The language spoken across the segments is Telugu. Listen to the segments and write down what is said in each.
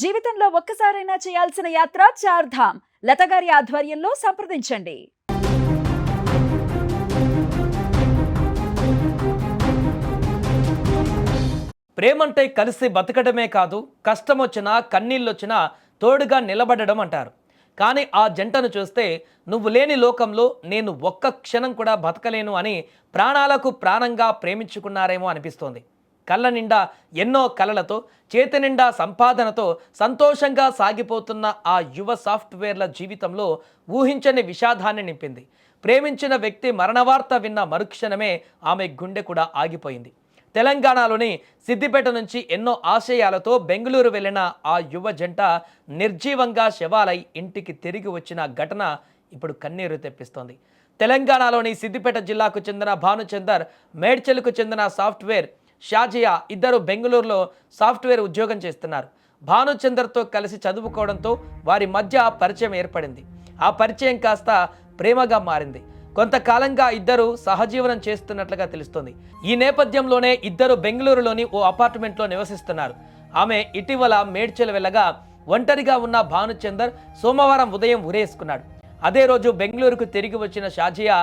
జీవితంలో ఒక్కసారైనా చేయాల్సిన యాత్ర చార్ధామ్. లతగారి ఆధ్వర్యంలో సంప్రదించండి. ప్రేమంటే కలిసి బతకడమే కాదు, కష్టమొచ్చినా కన్నీళ్ళొచ్చినా తోడుగా నిలబడడం అంటారు. కానీ ఆ జంటను చూస్తే నువ్వు లేని లోకంలో నేను ఒక్క క్షణం కూడా బతకలేను అని ప్రాణాలకు ప్రాణంగా ప్రేమించుకున్నారేమో అనిపిస్తోంది. కళ్ళ నిండా ఎన్నో కలలతో, చేతి నిండా సంపాదనతో సంతోషంగా సాగిపోతున్న ఆ యువ సాఫ్ట్వేర్ల జీవితంలో ఊహించని విషాదాన్ని నింపింది. ప్రేమించిన వ్యక్తి మరణవార్త విన్న మరుక్షణమే ఆమె గుండె కూడా ఆగిపోయింది. తెలంగాణలోని సిద్దిపేట నుంచి ఎన్నో ఆశయాలతో బెంగళూరు వెళ్లిన ఆ యువ జంట నిర్జీవంగా శవాలై ఇంటికి తిరిగి వచ్చిన ఘటన ఇప్పుడు కన్నీరు తెప్పిస్తోంది. తెలంగాణలోని సిద్దిపేట జిల్లాకు చెందిన భానుచందర్, మేడ్చల్కు చెందిన సాఫ్ట్వేర్ షాజియా ఇద్దరు బెంగళూరులో సాఫ్ట్వేర్ ఉద్యోగం చేస్తున్నారు. భానుచందర్తో కలిసి చదువుకోవడంతో వారి మధ్య పరిచయం ఏర్పడింది. ఆ పరిచయం కాస్త ప్రేమగా మారింది. కొంతకాలంగా ఇద్దరు సహజీవనం చేస్తున్నట్లుగా తెలుస్తోంది. ఈ నేపథ్యంలోనే ఇద్దరు బెంగళూరులోని ఓ అపార్ట్మెంట్లో నివసిస్తున్నారు. ఆమె ఇటీవల మేడ్చల్ వెళ్ళగా ఒంటరిగా ఉన్న భానుచందర్ సోమవారం ఉదయం ఉరేసుకున్నాడు. అదే రోజు బెంగళూరుకు తిరిగి వచ్చిన షాజియా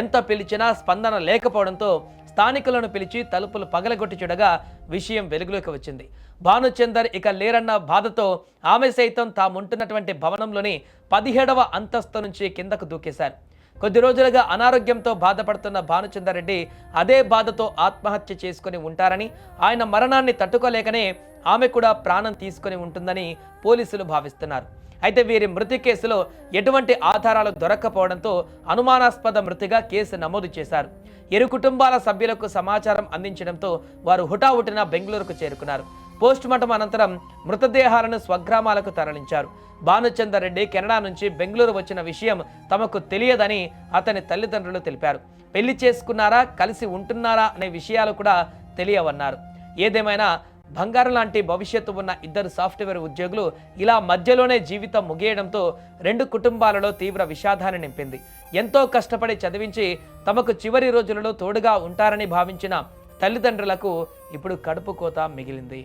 ఎంత పిలిచినా స్పందన లేకపోవడంతో స్థానికులను పిలిచి తలుపులు పగలగొట్టి చూడగా విషయం వెలుగులోకి వచ్చింది. భానుచందర్ ఇక లేరన్న బాధతో ఆమె సైతం తాముంటున్నటువంటి భవనంలోని 17వ అంతస్తు నుంచి కిందకు దూకేశారు. కొద్ది రోజులుగా అనారోగ్యంతో బాధపడుతున్న భానుచందర్ రెడ్డి అదే బాధతో ఆత్మహత్య చేసుకుని ఉంటారని, ఆయన మరణాన్ని తట్టుకోలేకనే ఆమె కూడా ప్రాణం తీసుకుని ఉంటుందని పోలీసులు భావిస్తున్నారు. అయితే వీరి మృతి కేసులో ఎటువంటి ఆధారాలు దొరక్కపోవడంతో అనుమానాస్పద మృతిగా కేసు నమోదు చేశారు. ఇరు కుటుంబాల సభ్యులకు సమాచారం అందించడంతో వారు హుటాహుటిన బెంగళూరుకు చేరుకున్నారు. పోస్టుమార్టం అనంతరం మృతదేహాలను స్వగ్రామాలకు తరలించారు. భానుచందర్ రెడ్డి కెనడా నుంచి బెంగళూరు వచ్చిన విషయం తమకు తెలియదని అతని తల్లిదండ్రులు తెలిపారు. పెళ్లి చేసుకున్నారా, కలిసి ఉంటున్నారా అనే విషయాలు కూడా తెలియవన్నారు. ఏదేమైనా బంగారం లాంటి భవిష్యత్తు ఉన్న ఇద్దరు సాఫ్ట్వేర్ ఉద్యోగులు ఇలా మధ్యలోనే జీవితం ముగియడంతో రెండు కుటుంబాలలో తీవ్ర విషాదాన్ని నింపింది. ఎంతో కష్టపడి చదివించి తమకు చివరి రోజులలో తోడుగా ఉంటారని భావించిన తల్లిదండ్రులకు ఇప్పుడు కడుపు కోత మిగిలింది.